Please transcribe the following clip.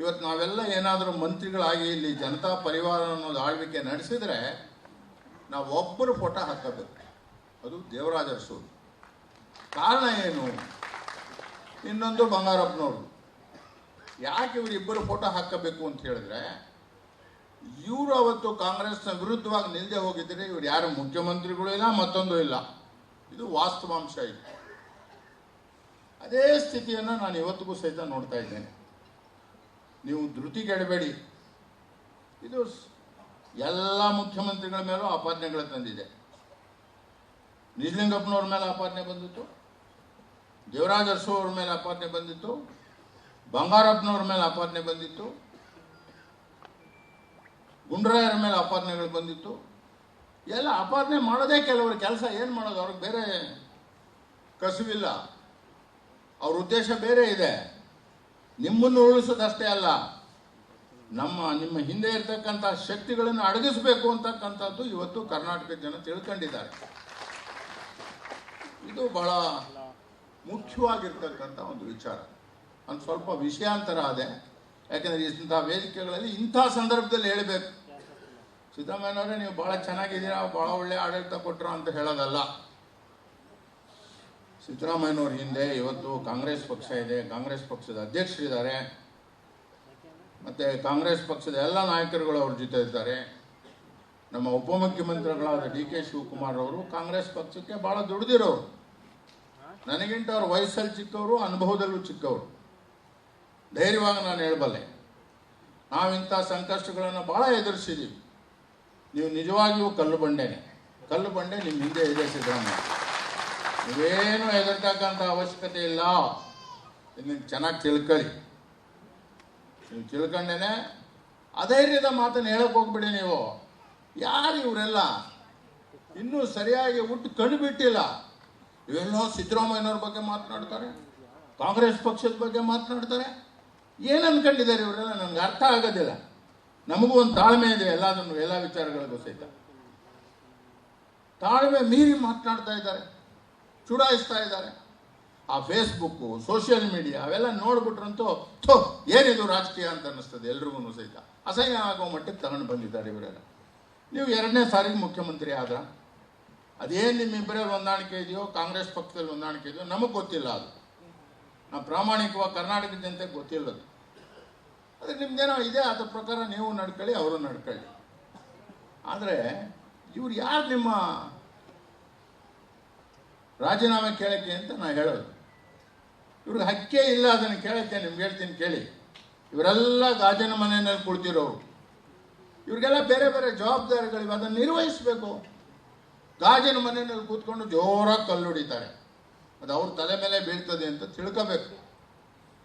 ಇವತ್ತು ನಾವೆಲ್ಲ ಏನಾದರೂ ಮಂತ್ರಿಗಳಾಗಿ ಇಲ್ಲಿ ಜನತಾ ಪರಿವಾರ ಅನ್ನೋದು ಆಳ್ವಿಕೆ ನಡೆಸಿದರೆ ನಾವು ಒಬ್ಬರು ಫೋಟೋ ಹಾಕಬೇಕು, ಅದು ದೇವರಾಜ ಅರಸು. ಕಾರಣ ಏನು? ಇನ್ನೊಂದು ಬಂಗಾರಪ್ಪನವರು. ಯಾಕೆ ಇವರಿಬ್ಬರು ಫೋಟೋ ಹಾಕಬೇಕು ಅಂತ ಹೇಳಿದ್ರೆ, ಇವರು ಅವತ್ತು ಕಾಂಗ್ರೆಸ್ನ ವಿರುದ್ಧವಾಗಿ ನಿಲ್ಲದೆ ಹೋಗಿದ್ರೆ ಇವರು ಯಾರು ಮುಖ್ಯಮಂತ್ರಿಗಳು ಇಲ್ಲ, ಮತ್ತೊಂದು ಇಲ್ಲ. ಇದು ವಾಸ್ತವಾಂಶ ಇದೆ. ಅದೇ ಸ್ಥಿತಿಯನ್ನು ನಾನು ಇವತ್ತಿಗೂ ಸಹಿತ ನೋಡ್ತಾ ಇದ್ದೇನೆ. ನೀವು ಧೃತಿಗೆಡಬೇಡಿ. ಇದು ಎಲ್ಲ ಮುಖ್ಯಮಂತ್ರಿಗಳ ಮೇಲೂ ಆಪಾದನೆಗಳು ತಂದಿದೆ. ನಿಜಲಿಂಗಪ್ಪನವ್ರ ಮೇಲೆ ಆಪಾದನೆ ಬಂದಿತ್ತು, ದೇವರಾಜ ಅರಸು ಅವ್ರ ಮೇಲೆ ಆಪಾದನೆ ಬಂದಿತ್ತು, ಬಂಗಾರಪ್ಪನವ್ರ ಮೇಲೆ ಆಪಾದನೆ ಬಂದಿತ್ತು, ಗುಂಡ್ರಾಯರ ಮೇಲೆ ಆಪಾದನೆಗಳು ಬಂದಿತ್ತು. ಎಲ್ಲ ಆಪಾದನೆ ಮಾಡೋದೇ ಕೆಲವರು ಕೆಲಸ. ಏನು ಮಾಡೋದು? ಅವ್ರಿಗೆ ಬೇರೆ ಕಸುವಿಲ್ಲ, ಅವ್ರ ಉದ್ದೇಶ ಬೇರೆ ಇದೆ. ನಿಮ್ಮನ್ನು ಉಳಿಸೋದಷ್ಟೇ ಅಲ್ಲ, ನಿಮ್ಮ ಹಿಂದೆ ಇರ್ತಕ್ಕಂಥ ಶಕ್ತಿಗಳನ್ನು ಅಡಗಿಸಬೇಕು ಅಂತಕ್ಕಂಥದ್ದು ಇವತ್ತು ಕರ್ನಾಟಕದ ಜನ ತಿಳ್ಕೊಂಡಿದ್ದಾರೆ. ಇದು ಬಹಳ ಮುಖ್ಯವಾಗಿರ್ತಕ್ಕಂಥ ಒಂದು ವಿಚಾರ. ಒಂದು ಸ್ವಲ್ಪ ವಿಷಯಾಂತರ ಅದೇ, ಯಾಕೆಂದರೆ ಇಂಥ ವೇದಿಕೆಗಳಲ್ಲಿ ಇಂಥ ಸಂದರ್ಭದಲ್ಲಿ ಹೇಳಬೇಕು. ಸಿದ್ದರಾಮಯ್ಯನವರೇ ನೀವು ಭಾಳ ಚೆನ್ನಾಗಿದ್ದೀರಾ, ಭಾಳ ಒಳ್ಳೆ ಆಡಳಿತ ಕೊಟ್ಟರು ಅಂತ ಹೇಳೋದಲ್ಲ. ಸಿದ್ದರಾಮಯ್ಯನವ್ರ ಹಿಂದೆ ಇವತ್ತು ಕಾಂಗ್ರೆಸ್ ಪಕ್ಷ ಇದೆ, ಕಾಂಗ್ರೆಸ್ ಪಕ್ಷದ ಅಧ್ಯಕ್ಷರಿದ್ದಾರೆ, ಮತ್ತು ಕಾಂಗ್ರೆಸ್ ಪಕ್ಷದ ಎಲ್ಲ ನಾಯಕರುಗಳು ಅವ್ರ ಜೊತೆ ಇದ್ದಾರೆ. ನಮ್ಮ ಉಪಮುಖ್ಯಮಂತ್ರಿಗಳಾದ ಡಿ ಕೆ ಶಿವಕುಮಾರ್ ಅವರು ಕಾಂಗ್ರೆಸ್ ಪಕ್ಷಕ್ಕೆ ಭಾಳ ದುಡಿದಿರೋರು. ನನಗಿಂತ ಅವ್ರ ವಯಸ್ಸಲ್ಲಿ ಚಿಕ್ಕವರು, ಅನುಭವದಲ್ಲೂ ಚಿಕ್ಕವರು. ಧೈರ್ಯವಾಗಿ ನಾನು ಹೇಳಬಲ್ಲೆ, ನಾವಿಂಥ ಸಂಕಷ್ಟಗಳನ್ನು ಭಾಳ ಎದುರಿಸಿದ್ದೀವಿ. ನೀವು ನಿಜವಾಗಿಯೂ ಕಲ್ಲು ಬಂಡೆ ನಿಮ್ಮ ಹಿಂದೆ ಇದೆ ಸಿದ್ದರಾಮಯ್ಯ. ನೀವೇನು ಹೆದರ್ತಕ್ಕಂಥ ಅವಶ್ಯಕತೆ ಇಲ್ಲ. ಇದನ್ನು ಚೆನ್ನಾಗಿ ತಿಳ್ಕೊಳ್ಳಿ. ನೀವು ತಿಳ್ಕೊಂಡೇನೆ ಅಧೈರ್ಯದ ಮಾತನ್ನು ಹೇಳಕ್ಕೆ ಹೋಗ್ಬಿಡಿ. ನೀವು ಯಾರು ಇವರೆಲ್ಲ ಇನ್ನೂ ಸರಿಯಾಗಿ ಹುಟ್ಟು ಕಣ್ಣು ಬಿಟ್ಟಿಲ್ಲ. ಇವೆಲ್ಲ ಸಿದ್ದರಾಮಯ್ಯನವ್ರ ಬಗ್ಗೆ ಮಾತನಾಡ್ತಾರೆ, ಕಾಂಗ್ರೆಸ್ ಪಕ್ಷದ ಬಗ್ಗೆ ಮಾತನಾಡ್ತಾರೆ. ಏನು ಅನ್ಕೊಂಡಿದ್ದಾರೆ ಇವರೆಲ್ಲ? ನನಗೆ ಅರ್ಥ ಆಗೋದಿಲ್ಲ. ನಮಗೂ ಒಂದು ತಾಳ್ಮೆ ಇದೆ, ಎಲ್ಲ ವಿಚಾರಗಳಿಗೂ ಸಹಿತ ತಾಳ್ಮೆ ಮೀರಿ ಮಾತನಾಡ್ತಾ ಇದ್ದಾರೆ, ಚುಡಾಯಿಸ್ತಾ ಇದ್ದಾರೆ. ಆ ಫೇಸ್ಬುಕ್ಕು, ಸೋಷಿಯಲ್ ಮೀಡಿಯಾ ಅವೆಲ್ಲ ನೋಡ್ಬಿಟ್ರಂತೂ ಏನಿದು ರಾಜಕೀಯ ಅಂತ ಅನ್ನಿಸ್ತದೆ ಎಲ್ರಿಗೂ ಸಹಿತ. ಅಸಹ್ಯ ಆಗೋ ಮಟ್ಟಕ್ಕೆ ತಗೊಂಡು ಬಂದಿದ್ದಾರೆ ಇವರೆಲ್ಲ. ನೀವು 2ನೇ ಸಾರಿಗೆ ಮುಖ್ಯಮಂತ್ರಿ ಆದ್ರ ಅದೇನು ನಿಮ್ಮಿಬ್ಬರೇ ಹೊಂದಾಣಿಕೆ ಇದೆಯೋ, ಕಾಂಗ್ರೆಸ್ ಪಕ್ಷದಲ್ಲಿ ಹೊಂದಾಣಿಕೆ ಇದೆಯೋ ನಮಗೆ ಗೊತ್ತಿಲ್ಲ. ಅದು ನಾವು ಪ್ರಾಮಾಣಿಕವಾಗಿ ಕರ್ನಾಟಕದ ಜನತೆಗೆ ಗೊತ್ತಿಲ್ಲದು. ಆದರೆ ನಿಮ್ದೇನೋ ಇದೆ, ಅದ್ರ ಪ್ರಕಾರ ನೀವು ನಡ್ಕೊಳ್ಳಿ, ಅವರು ನಡ್ಕೊಳ್ಳಿ. ಆದರೆ ಇವ್ರು ಯಾರು ನಿಮ್ಮ ರಾಜೀನಾಮೆ ಕೇಳಕ್ಕೆ ಅಂತ ನಾನು ಹೇಳೋದು? ಇವ್ರಿಗೆ ಹಕ್ಕೇ ಇಲ್ಲ ಅದನ್ನು ಕೇಳಕ್ಕೆ. ನಿಮ್ಗೆ ಹೇಳ್ತೀನಿ ಕೇಳಿ. ಇವರೆಲ್ಲ ಗಾಜಿನ ಮನೆಯಲ್ಲಿ ಕುಳಿತಿರೋರು. ಇವ್ರಿಗೆಲ್ಲ ಬೇರೆ ಬೇರೆ ಜವಾಬ್ದಾರಿಗಳಿವೆ, ಅದನ್ನು ನಿರ್ವಹಿಸಬೇಕು. ಗಾಜಿನ ಮನೆಯಲ್ಲಿ ಕೂತ್ಕೊಂಡು ಜೋರಾಗಿ ಕಲ್ಲು ಹೊಡಿತಾರೆ, ಅದು ಅವ್ರ ತಲೆ ಮೇಲೆ ಬೀಳ್ತದೆ ಅಂತ ತಿಳ್ಕೋಬೇಕು.